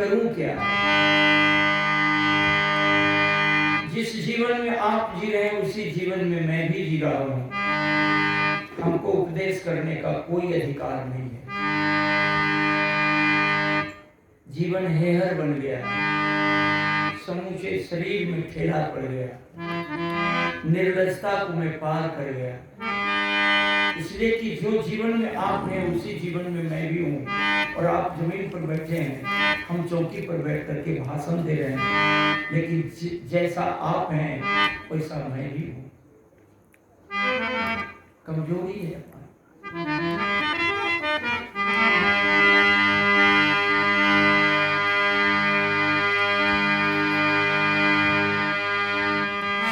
करूं क्या? जिस जीवन में आप जी रहे हैं उसी जीवन में मैं भी जी रहा हूं। हमको उपदेश करने का कोई अधिकार नहीं है। जीवन हेहर बन गया, समूचे शरीर में ठेला पड़ गया, निर्लजता को मैं पार कर गया। इसलिए कि जो जीवन में आप हैं उसी जीवन में मैं भी हूँ। और आप जमीन पर बैठे हैं, हम चौकी पर बैठ करके भाषण दे रहे हैं, लेकिन जैसा आप हैं वैसा मैं भी हूँ। कमजोरी है।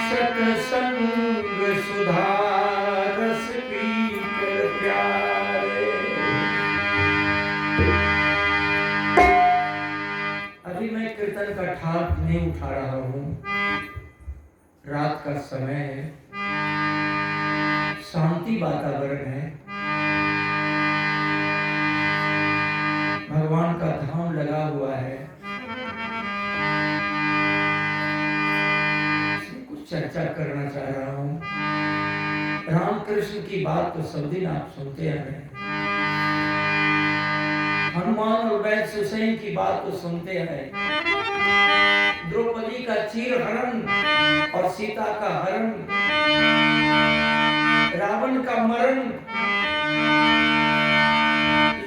सत्संग सुधा रस पीकर प्यारे। अभी मैं कीर्तन का ठाट नहीं उठा रहा हूँ। रात का समय है, शांति वातावरण है, भगवान का धाम लगा हुआ है। कुछ चर्चा करना चाह रहा हूँ। रामकृष्ण की बात तो सब दिन आप सुनते हैं, हनुमान और वैश्य सेन की बात तो सुनते हैं, द्रौपदी का चीर हरण और सीता का हरण, रावण का मरण,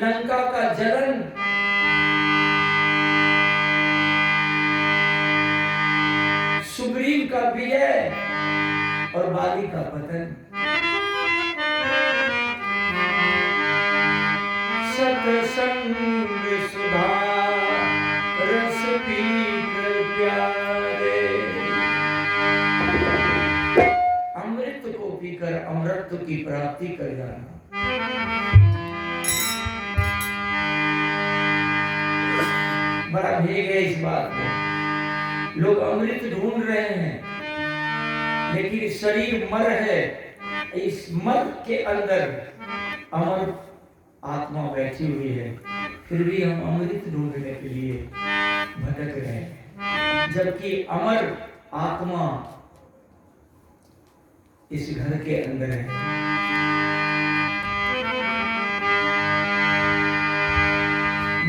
लंका का जलन, सुग्रीव का विजय और बाली का पतन। सत्संग सुधा रस पीकर प्यारे। अमृत को पीकर अमृत की प्राप्ति कर जाना। बड़ा भेद है इस बात में। लोग अमृत ढूंढ रहे हैं, लेकिन शरीर मर है। इस मर के अंदर अमर आत्मा बैठी हुई है, फिर भी हम अमृत ढूंढने के लिए भटक रहे हैं, जबकि अमर आत्मा इस घर के अंदर है।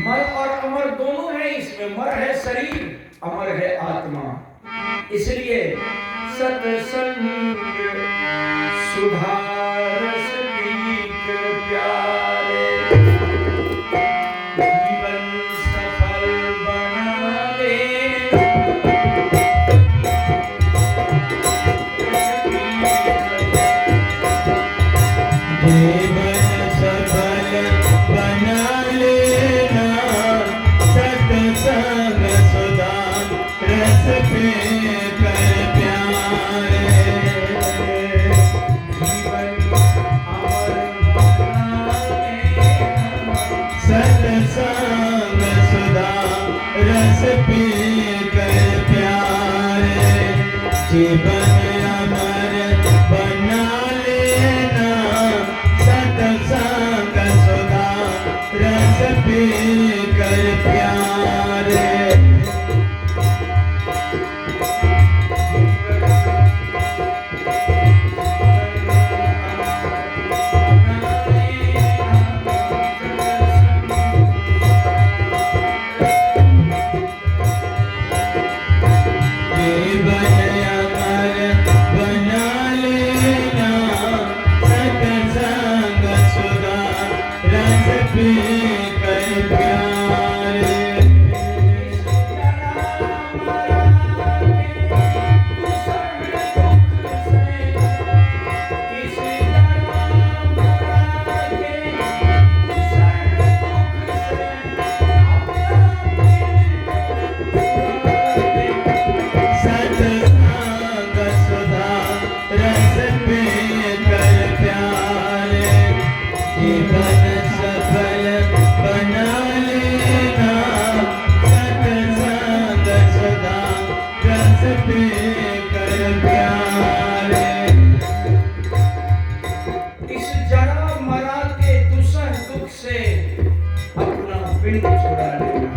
मर और अमर दोनों हैं इसमें। मर है शरीर, अमर है आत्मा। इसलिए सत्संग सुधा रस पीकर प्यारे, जीवन सफल बना ले। जीवन सफल बना लेना, सत्संग सुधा रस पीकर प्यारे। जीवन अमर बना लेना, सत्संग सुधा रस पीकर प्यारे। जीवन अमर बना लेना, सत्संग सुधा रस पीकर प्यारे। पिंड छुड़ा लेना।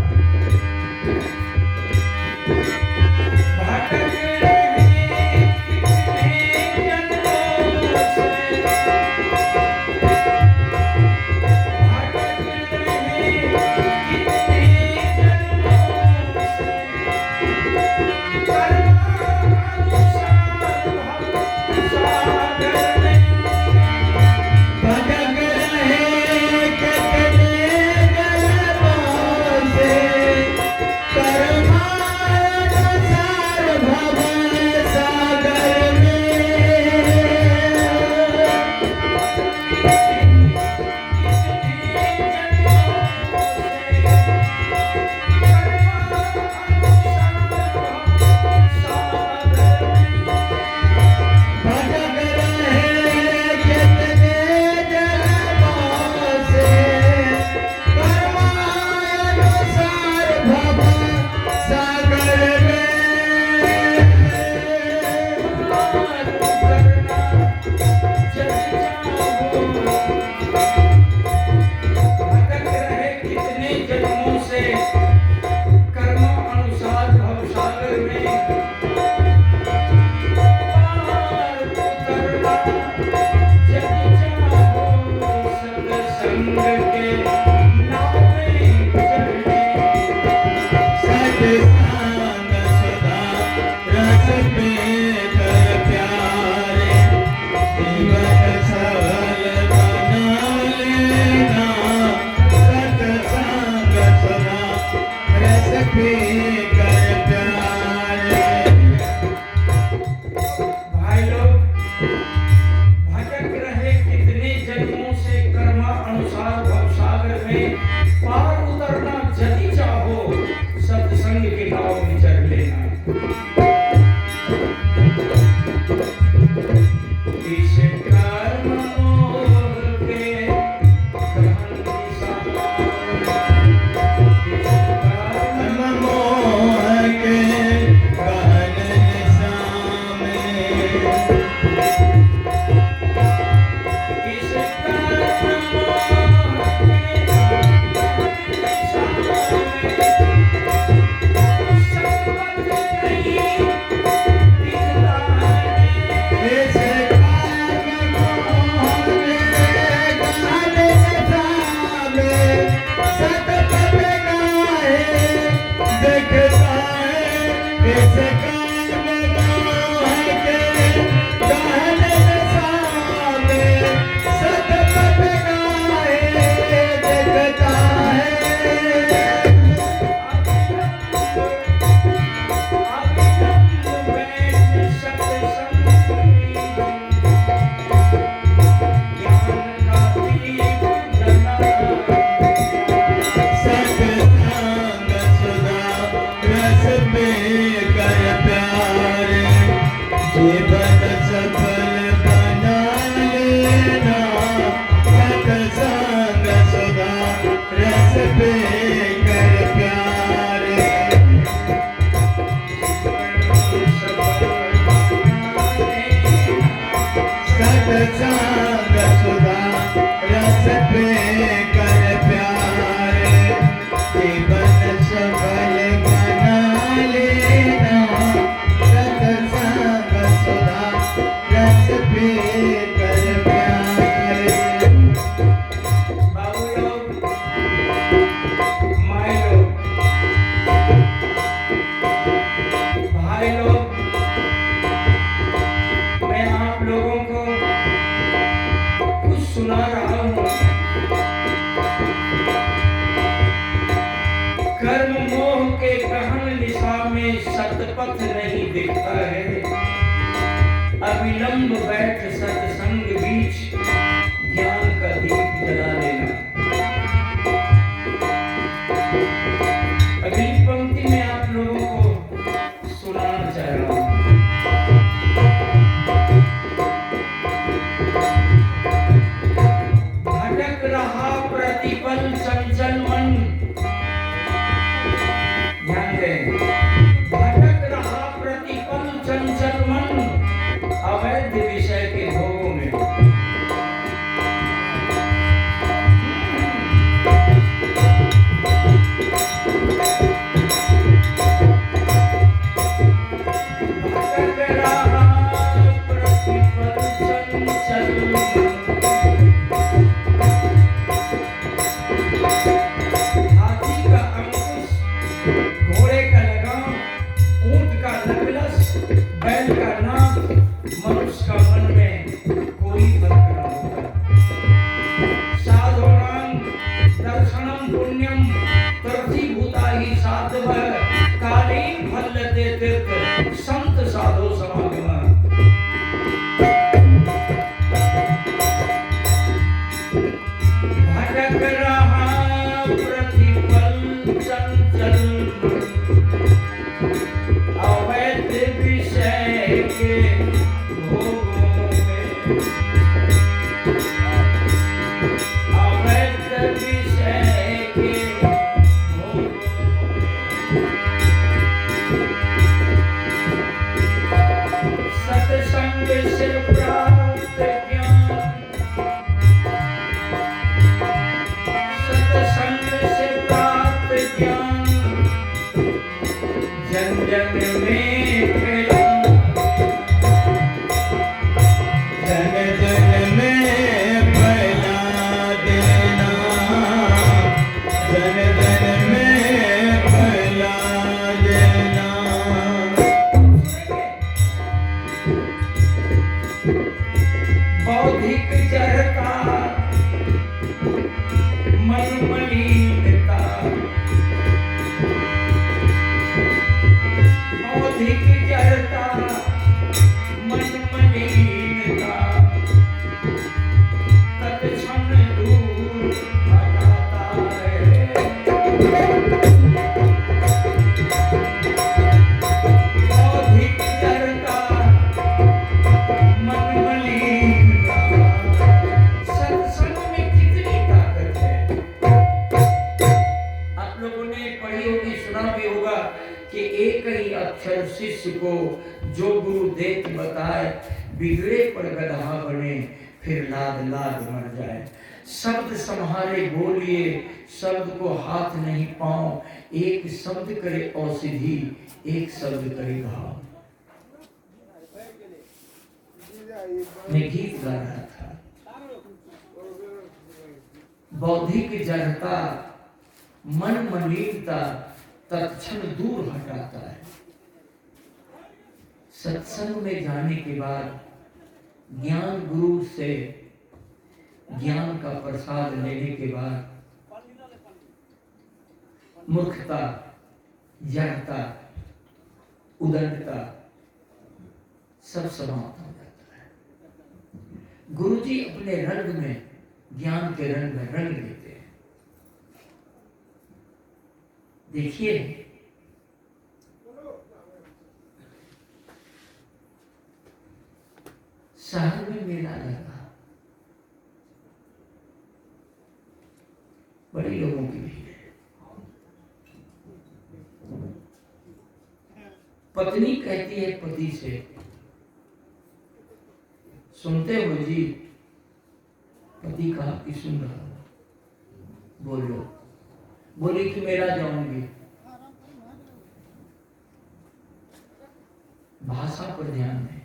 सत्संग के नावे चढ़े, सत्संग सुधा रस पीकर प्यारे, जीवन सफल बना लेना। सत्संग सुधा रस पीकर प्यारे। भाई लोग, भटक रहे कितने जन्मों से कर्मा अनुसार भवसागर में, पार उतरना यदि चाहो सत्संग के नाव में चढ़ लेना। इस कर्म मोह के गहन दिशा, इस कर्म मोह के गहन निशा में, इस कर्म मोह के गहन दिशा में सतपथ नहीं दिखता है। इस कर्म मोह के गहन निशा में सतपथ नाहीं दिखता है। इस कर्म मोह के गहन निशा में सतपथ नाहीं दिखता है। सत्संग सुधा रस पीकर प्यारे, जीवन सफल बना लेना। सत्संग सुधा रस पीकर प्यारे। सत्संग सुधा रस पीकर प्यारे, जीवन सफल बना लेना। सत्संग सुधा रस पीकर प्यारे। बाबू लोग, माई लोग, भाई लोग, मैं आप लोगों को कुछ सुना रहा हूँ। कर्म मोह के गहन निशा में सतपथ नहीं दिखता है। अविलंब बैठ सत्संग बीच, ज्ञान का दीप जला लेना। अगली पंक्ति में आप लोगों को सुनाना चाह रहा हूँ। भटक रहा प्रतिपल चंचल मन, ध्यान दें, भटक रहा प्रतिपल चंचल मन, अवैध विषय के भोगों में। भटक रहा प्रतिपल चंचल मन, हाथी का अंकुश, घोड़े का लगाम, ऊंट का नकलस, बैल का नाक, मनुष्य का मन में कोई फर्क न होता। साधूनां दर्शनम पुण्यम प्रतिभूता ही साधवः, कालीन फल्यते तीर्थ संत साधो समागमः। भटक रहा प्रतिपल चंचल मन, अवैध विषय के भोगों में, अवैध विषय के भोगों में। सत्संग से प्राप्त ज्ञान मन मलिनता अधिक जड़ता मन मलिनता तत्क्षण दूर हटाता है। अधिक जड़ता मन मलिनता, सत्संग में कितनी ताकत है। आप लोगों ने पढ़ी होगी, सुना भी होगा कि एक ही अक्षर शिष्य को जो गुरु देत बताए, बिगड़े पर गधा बने फिर लाद लाद मर जाए। शब्द संहारे बोलिए, शब्द को हाथ नहीं पाओ, एक शब्द करे औषधि, एक शब्द करे घाव। मैं गीत गा रहा था। बौद्धिक जड़ता मन मलिनता तत्क्षण दूर हटाता है। सत्संग में जाने के बाद ज्ञान गुरु से ज्ञान का प्रसाद लेने के बाद मूर्खता, जड़ता, उदंडता सब समाप्त हो जाता है। गुरुजी अपने रंग में, ज्ञान के रंग में रंग देते हैं। देखिए, शहर में मेला लगा, बड़ी लोगों की भीड़ है। पत्नी कहती है पति से, सुनते हो जी? पति कहा कि सुन रहा हूं। बोलो। बोली कि मेला जाऊंगी। भाषा पर ध्यान दें।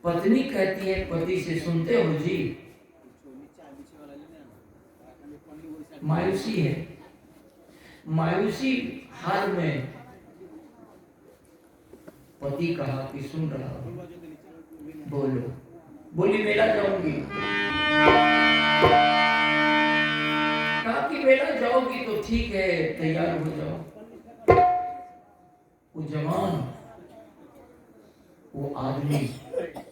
पत्नी कहती है पति से, सुनते हो जी? मायूसी है, मायूसी हाल में पति कहा कि सुन रहा हूं। बोलो। बोली मेला जाऊंगी। कहा कि मेला जाओगी तो ठीक है, तैयार हो जाओ। वो जवान, वो आदमी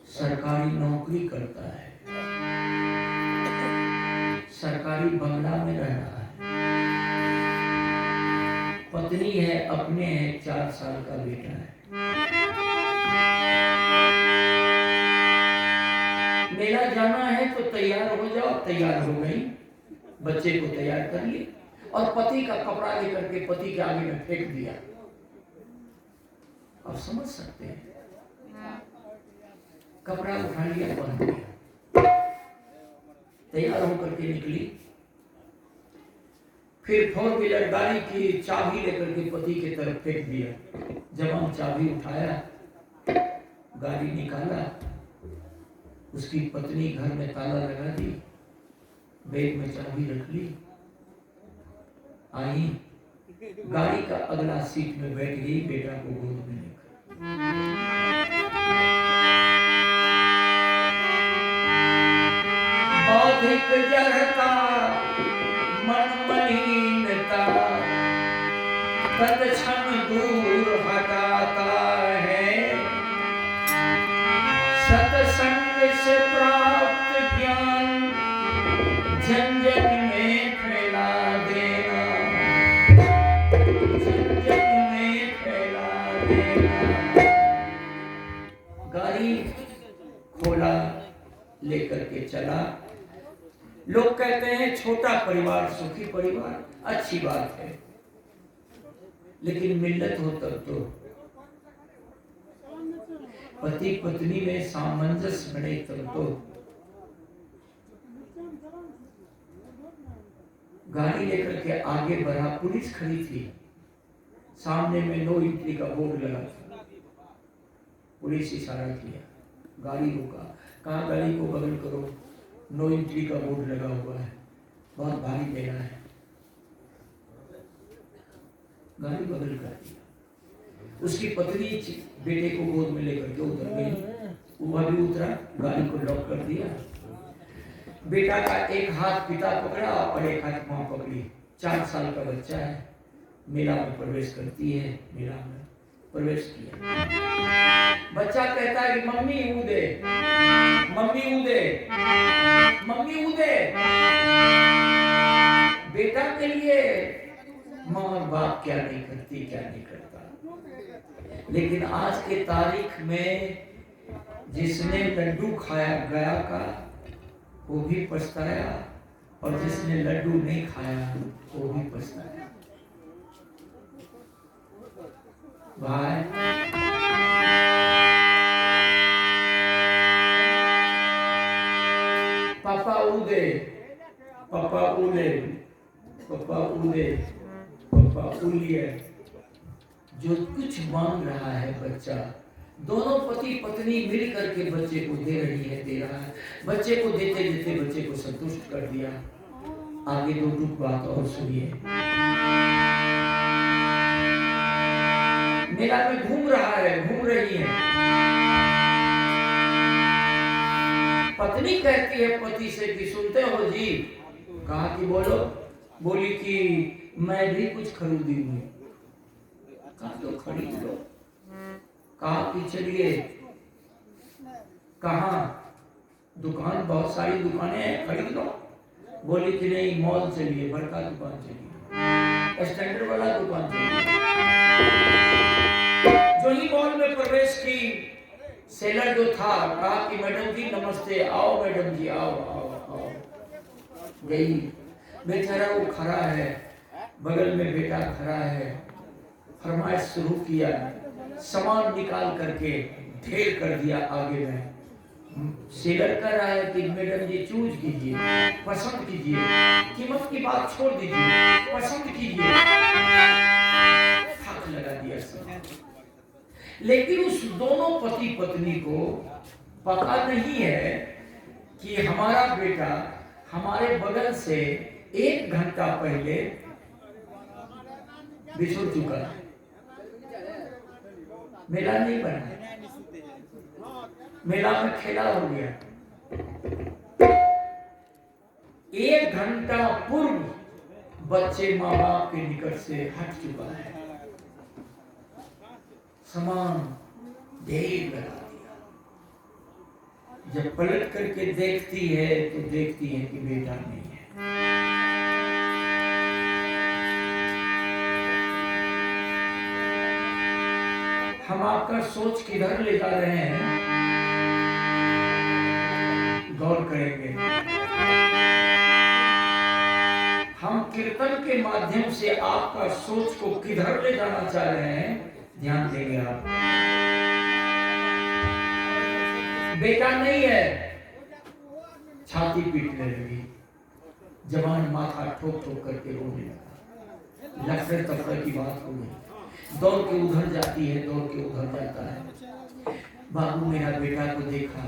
सरकारी नौकरी करता है, सरकारी बंगला में रह रहा है, पत्नी है, अपने है, 4 साल का बेटा है। मेला जाना है तो तैयार हो जाओ। तैयार हो गई, बच्चे को तैयार कर लिए और पति का कपड़ा लेकर के पति के आगे में फेंक दिया। आप समझ सकते हैं, कपड़ा उठा लिया, पहन लिया, तैयार होकर के निकली। फिर 4 व्हीलर गाड़ी की चाबी लेकर के पति की तरफ फेंक दिया। जवान चाबी उठाया, गाड़ी निकाला, उसकी पत्नी घर में ताला लगा दी, बैग में चाबी रख ली, आई, गाड़ी का अगला सीट में बैठ गई, बेटा को गोद में लेकर। बौद्धिक जड़ता मन मलिनता तत्क्षण दूर हटाता है। सत्संग से प्राप्त ज्ञान झंझट में फैला देना, झंझट में फैला देना। गाड़ी खोला, लेकर के चला। लोग कहते हैं छोटा परिवार सुखी परिवार, अच्छी बात है, लेकिन मिल्लत हो तब तो, पति पत्नी में सामंजस्य बने तब तो। गाड़ी लेकर के आगे बढ़ा, पुलिस खड़ी थी, सामने में नो एंट्री का बोर्ड लगा था। पुलिस इशारा किया, गाड़ी रोका, कहा गाड़ी को बगल करो, नो एंट्री का बोर्ड लगा हुआ है, बहुत भारी मेला है। गाड़ी बगल कर दिया। उसकी पत्नी बेटे को गोद में लेकर के उतर गई, वह भी उतरा, गाड़ी को लॉक कर दिया। बेटा का एक हाथ पिता पकड़ा और एक हाथ माँ पकड़ी। 4 साल का बच्चा है, मेला में प्रवेश करती है, मेला में प्रवेश किया। बच्चा कहता है कि मम्मी ऊदे, मम्मी ऊदे, मम्मी ऊदे। बेटा के लिए माँ और बाप क्या नहीं करती, क्या नहीं करता। लेकिन आज के तारीख में जिसने लड्डू खाया गया का वो भी पछताया, और जिसने लड्डू नहीं खाया वो भी पछताया। भाई पापा ऊदे, पापा ऊले, पापा ऊदे, पापा ऊलिए। जो कुछ मांग रहा है बच्चा, दोनों पति पत्नी मिल करके बच्चे को दे रही है, दे रहा है। बच्चे को देते देते बच्चे को संतुष्ट कर दिया। आगे 2 टूक बात और सुनिए। मेला में घूम रहा है, घूम रही है। पत्नी कहती है पति से कि सुनते हो जी? कहा कि बोलो। बोली कि मैं भी कुछ खरीदी हूँ। कहा तो खरीद लो। कहा कि चलिए। कहाँ? दुकान, बहुत सारी दुकानें हैं, खरीद लो। बोली कि नहीं, मॉल चलिए, बड़का दुकान चलिए, स्टैंडर्ड वाला दुकान चलिए। जो ही मॉल में प्रवेश की, सेलर जो था कहा कि मैडम जी नमस्ते, आओ मैडम जी, आओ आओ आओ। गई, बेचारा वो खड़ा है, बगल में बेटा खड़ा है। फरमाइश शुरू किया, सामान निकाल करके ढेर कर दिया आगे में। सेलर कर रहा है कि मैडम जी चूज कीजिए, पसंद कीजिए, कीमत की बात छोड़ दीजिए, पसंद कीजिए। हाथ लगा दिया सब। लेकिन उस दोनों पति पत्नी को पता नहीं है कि हमारा बेटा हमारे बगल से 1 घंटा पहले बिछड़ चुका है। मेला नहीं बना, मेला में खेला हो गया। 1 घंटा पूर्व बच्चे माँ बाप के निकट से हट चुका है, सामान ढेर लगा दिया। जब पलट करके देखती है तो देखती है कि बेटा नहीं है। हम आपका सोच किधर ले जा रहे हैं, गौर करेंगे। हम कीर्तन के माध्यम से आपका सोच को किधर ले जाना चाह रहे हैं, ध्यान देंगे आप। बेटा नहीं है, छाती पीटने लगी, जवान माथा ठोक ठोक करके रोने लगा। लफड़े तफड़े की बात हो गई। दौड़ के उधर जाती है, दौड़ के उधर जाता है। बाबू मेरा बेटा को देखा,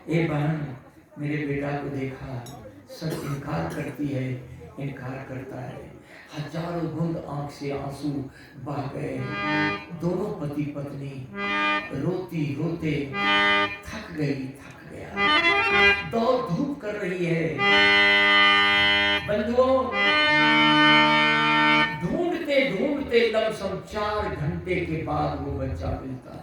ए बहन मेरे बेटा को देखा। सब इनकार करती है, इनकार करता है। हजारों बूंद आंख से आंसू बह गए। दोनों पति पत्नी रोती रोते थक गई, थक गया। दौड़ धूप कर रही है। बंधुओं, ढूंढते ढूंढते लमसम 4 घंटे के बाद वो बच्चा मिलता है।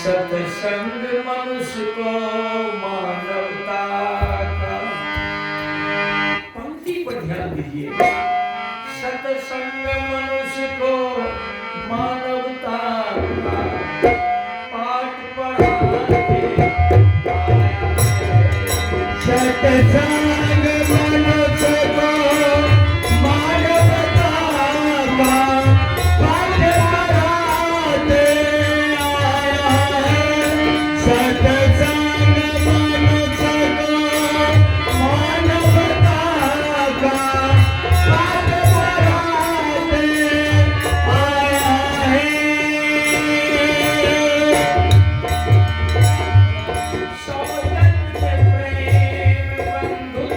सत्संग मनुष्य को मानवता का, पंक्ति पर ध्यान दीजिए। सत्संग मनुष्य को मानवता का पाठ पढ़ाते आया है। सत्संग मनुष्य को मानवता का पाठ पढ़ाते आया है। सत्संग मनुष्य को मानवता का पाठ पढ़ाते आया है। सौजन्य प्रेम बंधुता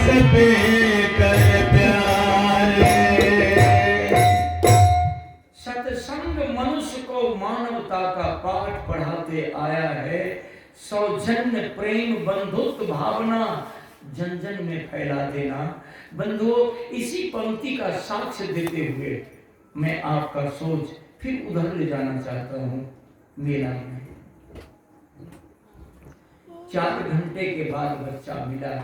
दास पे कर प्यारे। सत्संग मनुष्य को मानवता का पाठ पढ़ाते आया है। सौजन्य प्रेम बंधुत्व भावना जन जन में फैला देना। बंधुओं, इसी पंक्ति का साक्ष्य देते हुए मैं आपका सोच फिर उधर ले जाना चाहता हूं। मेला में 4 घंटे के बाद बच्चा मिला।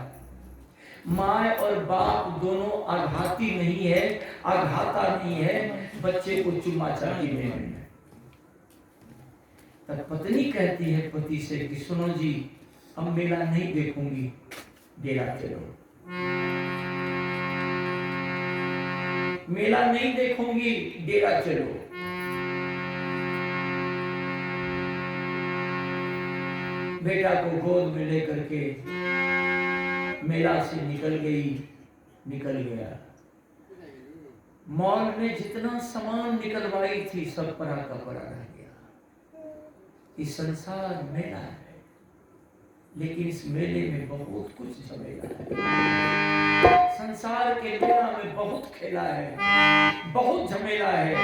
माँ और बाप दोनों आघाती नहीं है, आघाता नहीं है, बच्चे को चुम्मा चाटी में। तब पत्नी कहती है पति से कि सुनो जी, अब मेला नहीं देखूंगी, डेरा चलो। मेला नहीं देखूंगी, डेरा चलो। बेटा को गोद में लेकर के मेला से निकल गया। मॉल में जितना सामान निकलवाई थी सब परा का परा रह गया। इस संसार मेला है, लेकिन इस मेले में बहुत कुछ झमेला है। संसार के मेला में बहुत खेला है, बहुत झमेला है।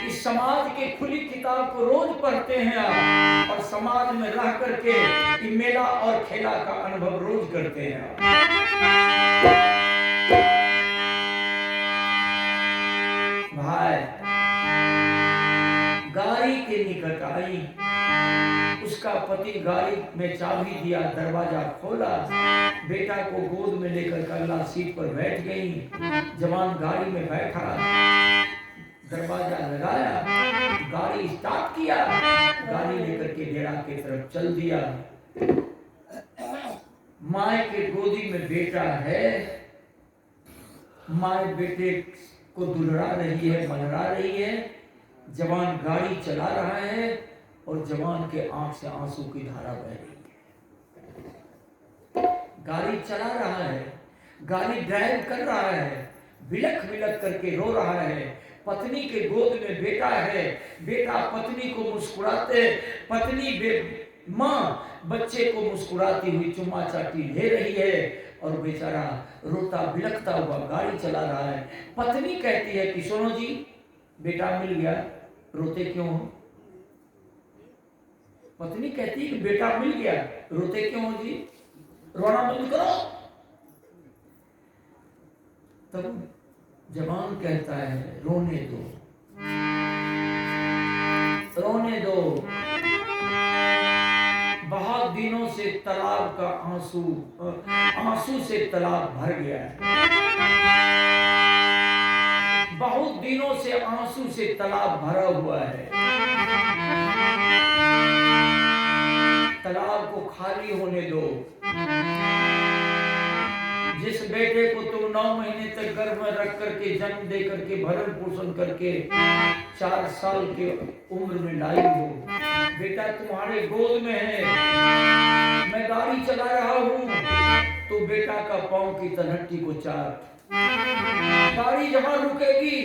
इस समाज के खुली किताब को रोज पढ़ते हैं आप, और समाज में रह करके मेला और खेला का अनुभव रोज करते हैं आप। भाई गाड़ी के निकट आई, उसका पति गाड़ी में चाबी दिया, दरवाजा खोला, बेटा को गोद में लेकर कल्ला सीट पर बैठ गई। जवान गाड़ी में बैठा, दरवाजा लगाया, गाड़ी स्टार्ट किया, गाड़ी लेकर के डेरा की तरफ चल दिया। माँ के गोदी में बेटा है, माँ बेटे को दुलरा रही है, मनरा रही है। जवान गाड़ी चला रहा है और जवान के आंख से आंसू की धारा बह रही है। गाड़ी चला रहा है, गाड़ी ड्राइव कर रहा है, बिलख बिलख करके रो रहा है। पत्नी के गोद में बेटा है, बेटा पत्नी को मुस्कुराते, पत्नी माँ बच्चे को मुस्कुराती हुई चुम्मा चाटी ले रही है, और बेचारा रोता बिलखता हुआ गाड़ी चला रहा है। पत्नी कहती है कि सुनो जी, बेटा मिल गया, रोते क्यों हो? पत्नी कहती है कि बेटा मिल गया, रोते क्यों हो जी? रोना बंद करो। तब जवान कहता है रोने दो, रोने दो। बहुत दिनों से तालाब का आंसू से तालाब भर गया है। बहुत दिनों से आंसू से तालाब भरा हुआ है। तालाब को खाली होने दो। जिस बेटे को तुम 9 महीने तक गर्भ में रख करके जन्म दे करके भरण पोषण करके 4 साल के उम्र में लाई हो, बेटा तुम्हारे गोद में है, मैं गाड़ी चला रहा हूँ, तो बेटा का पांव की तलहटी को चाट। गाड़ी जहां रुकेगी,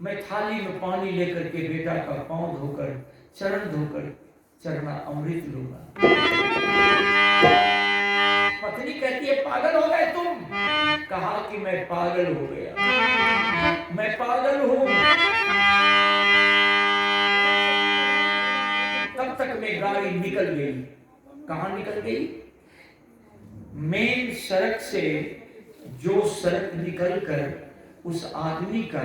मैं थाली में पानी लेकर के बेटा का पांव धोकर, चरण धोकर चरना अमृत लूंगा। पत्नी कहती है पागल हो गए तुम? कहा कि मैं पागल हो गया, मैं पागल हूं। तब तक में गाड़ी निकल गई। कहां निकल गई? मेन सड़क से जो सड़क निकलकर उस आदमी का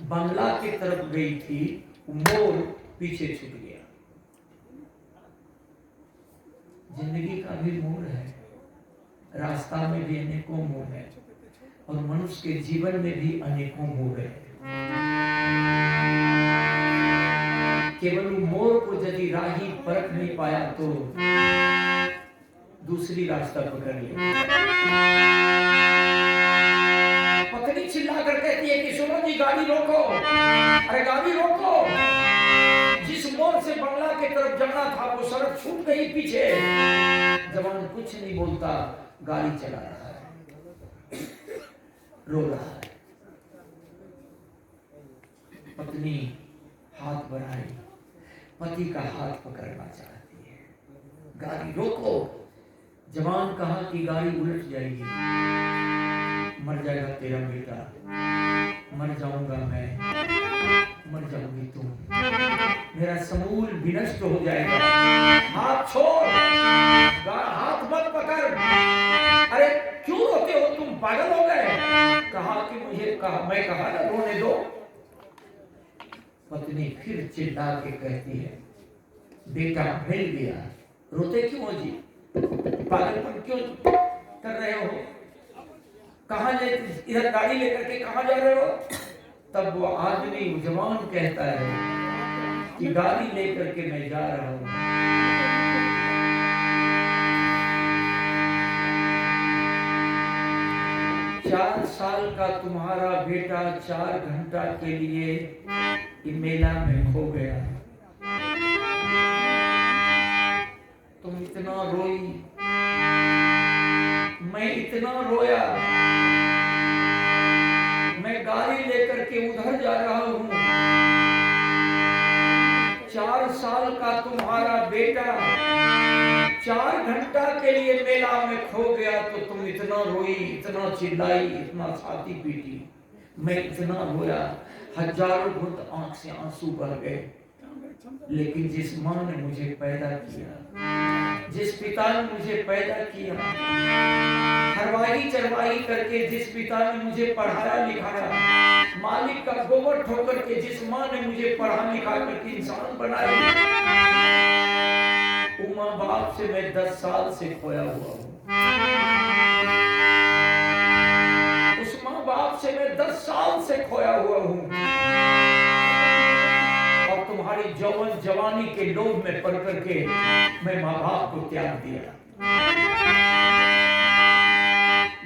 बंगला की तरफ गई थी, मोड़ पीछे छूट गया। जिंदगी का भी मोड़ है, रास्ता में भी अनेकों मोड़ है, और मनुष्य के जीवन में भी अनेकों मोड़ है। केवल मोड़ को यदि राही परख नहीं पाया तो दूसरी रास्ता पकड़ लिया। पत्नी चिल्लाकर कहती है कि सुनो जी, गाड़ी रोको, अरे गाड़ी रोको। जिस मोड़ से बंगला के तरफ जाना था वो सड़क छूट गई पीछे। जवान कुछ नहीं बोलता, गाड़ी चला रहा है, रो रहा है। पत्नी हाथ बढ़ाई, पति का हाथ पकड़ना चाहती है। गाड़ी रोको। जवान कहा कि गाड़ी उलट जाएगी। मर जाएगा तेरा बेटा, मर जाऊंगा मैं, मर जाऊंगी तुम, मेरा समूल विनष्ट हो जाएगा। हाथ छोड़, हाथ मत पकड़। अरे क्यों रोते हो तुम, पागल हो गए? कहा कि मैं कहा ना रोने दो। पत्नी फिर चिल्ला के कहती है, बेटा मिल गया। रोते क्यों हो जी, पागलपन क्यों कर रहे हो? कहाँ ले, इधर गाड़ी लेकर के कहाँ जा रहे हो? तब वो आदमी जवान कहता है कि गाड़ी लेकर के मैं जा रहा हूं। 4 साल का तुम्हारा बेटा 4 घंटा के लिए मेला में खो गया। तुम इतना रोई, मैं इतना रोया। मैं गाड़ी लेकर के उधर जा रहा हूं। 4 साल का तुम्हारा बेटा 4 घंटा के लिए मेला में खो गया तो तुम इतना रोई, इतना चिल्लाई, इतना छाती पीटी। मैं इतना रोया, हजारों घुट आंख से आंसू बह गए। लेकिन जिस मां ने मुझे पैदा किया, जिस पिता ने मुझे पैदा किया, हरवाही चरवाही करके जिस पिता ने मुझे पढ़ाया लिखाया, मालिक का गोबर ठोकर के जिस मां ने मुझे पढ़ा लिखा करके इंसान बनाया, उस मां बाप से मैं 10 साल से खोया हुआ हूं। उस मां बाप से मैं 10 साल से खोया हुआ हूं। और तुम्हारी जवानी के लोभ में पड़ करके मैं मां बाप को त्याग दिया।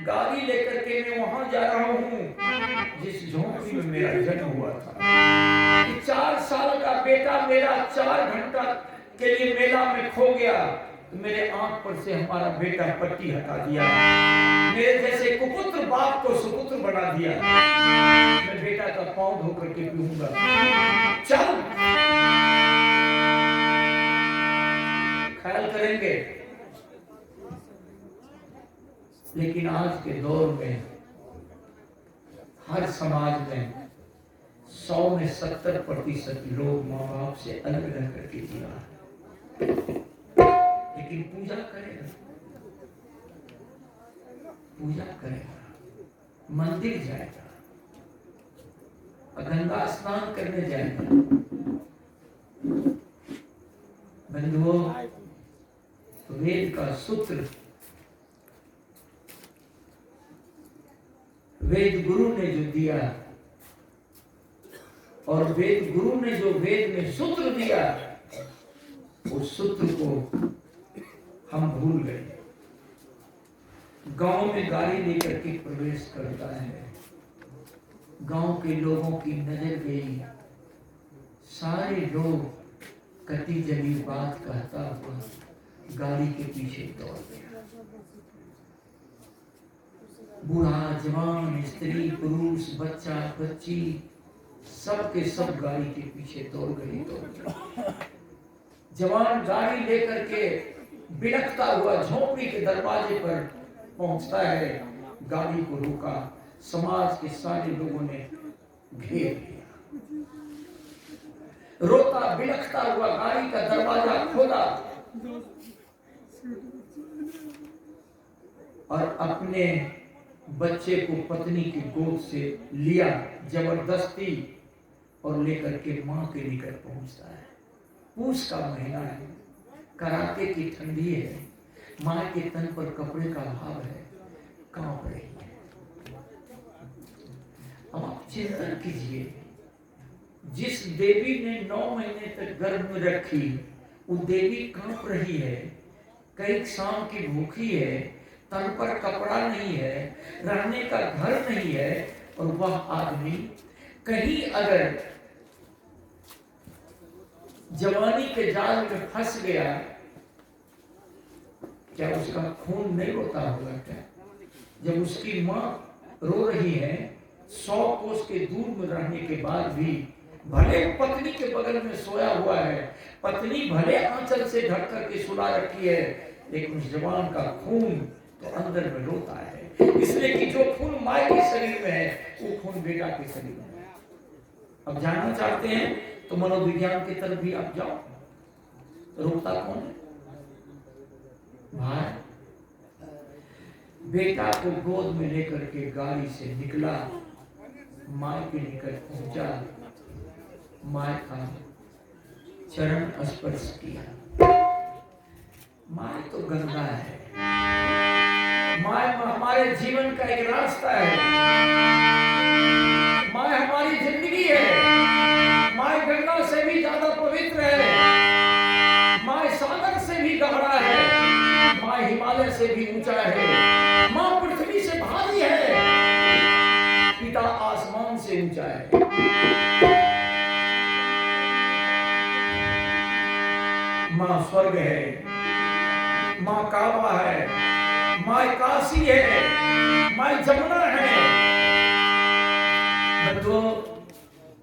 गाड़ी लेकर के मैं वहां जा रहा हूं जिस झोंपड़ी में मेरा जन्म हुआ था। 4 साल का बेटा मेरा 4 घंटा के लिए मेला में खो गया तो मेरे आंख पर से हमारा बेटा पट्टी हटा दिया। मेरे जैसे कुपुत्र बाप को सुपुत्र बना दिया। मैं बेटा का पांव धो करके पीऊंगा। चल, ख्याल करेंगे। लेकिन आज के दौर में हर समाज में 100 में 70% लोग माँ बाप से अलग रह करके जी रहा है। लेकिन पूजा करेगा, पूजा करेगा, मंदिर जाएगा, गंगा स्नान करने जाएगा। बंधुओं, वेद का सूत्र वेद गुरु ने जो दिया और वेद गुरु ने जो वेद में सूत्र दिया, उस सूत्र को हम भूल गए। गांव में गाड़ी लेकर के प्रवेश करता है, गांव के लोगों की नजर गई, सारे लोग कटी जली बात कहता हुआ गाड़ी के पीछे दौड़ गया। बूढ़ा जवान स्त्री पुरुष बच्चा बच्ची सब के सब गाड़ी के पीछे दौड़ गए। जवान गाड़ी लेकर के बिलखता हुआ झोपड़ी के दरवाजे पर पहुंचता है। गाड़ी को रोका, समाज के सारे लोगों ने घेर लिया। रोता बिलखता हुआ गाड़ी का दरवाजा खोला और अपने बच्चे को पत्नी की गोद से लिया जबरदस्ती और लेकर के मां के निकट पहुंचता है। पूस का महीना है, कड़ाके की ठंडी है, मां के तन पर कपड़े का अभाव है, कांप रही है। अब आप चिंतन कीजिए, जिस देवी ने 9 महीने तक गर्भ में रखी, वो देवी कांप रही है, कई शाम की भूखी है, तन पर कपड़ा नहीं है, रहने का घर नहीं है, और वह आदमी कहीं अगर जवानी के जाल में फंस गया, क्या उसका खून नहीं रोता होगा? क्या जब उसकी मां रो रही है 100 कोस के दूर में रहने के बाद भी, भले पत्नी के बगल में सोया हुआ है, पत्नी भले आंचल से ढक करके सुला रखी है, लेकिन उस जवान का खून तो अंदर में रोता है। इसलिए कि जो खून माँ के शरीर में है वो खून बेटा के शरीर में है। अब जानना चाहते हैं तो मनोविज्ञान की तरफ भी आप जाओ, रोकता कौन है? भाई बेटा को गोद में लेकर के गाड़ी से निकला, माँ के निकट पहुंचा, माँ का चरण स्पर्श किया। माँ तो गंगा है, माँ हमारे जीवन का एक रास्ता है, माँ हमारी जिंदगी है, माँ गंगा से भी ज्यादा पवित्र है, माँ सागर से भी गहरा है, माँ हिमालय से भी ऊंचा है, माँ पृथ्वी से भारी है, पिता आसमान से ऊंचा है। माँ स्वर्ग है, माँ काबा है, माँ काशी है, माँ जमुना है। बंधुओं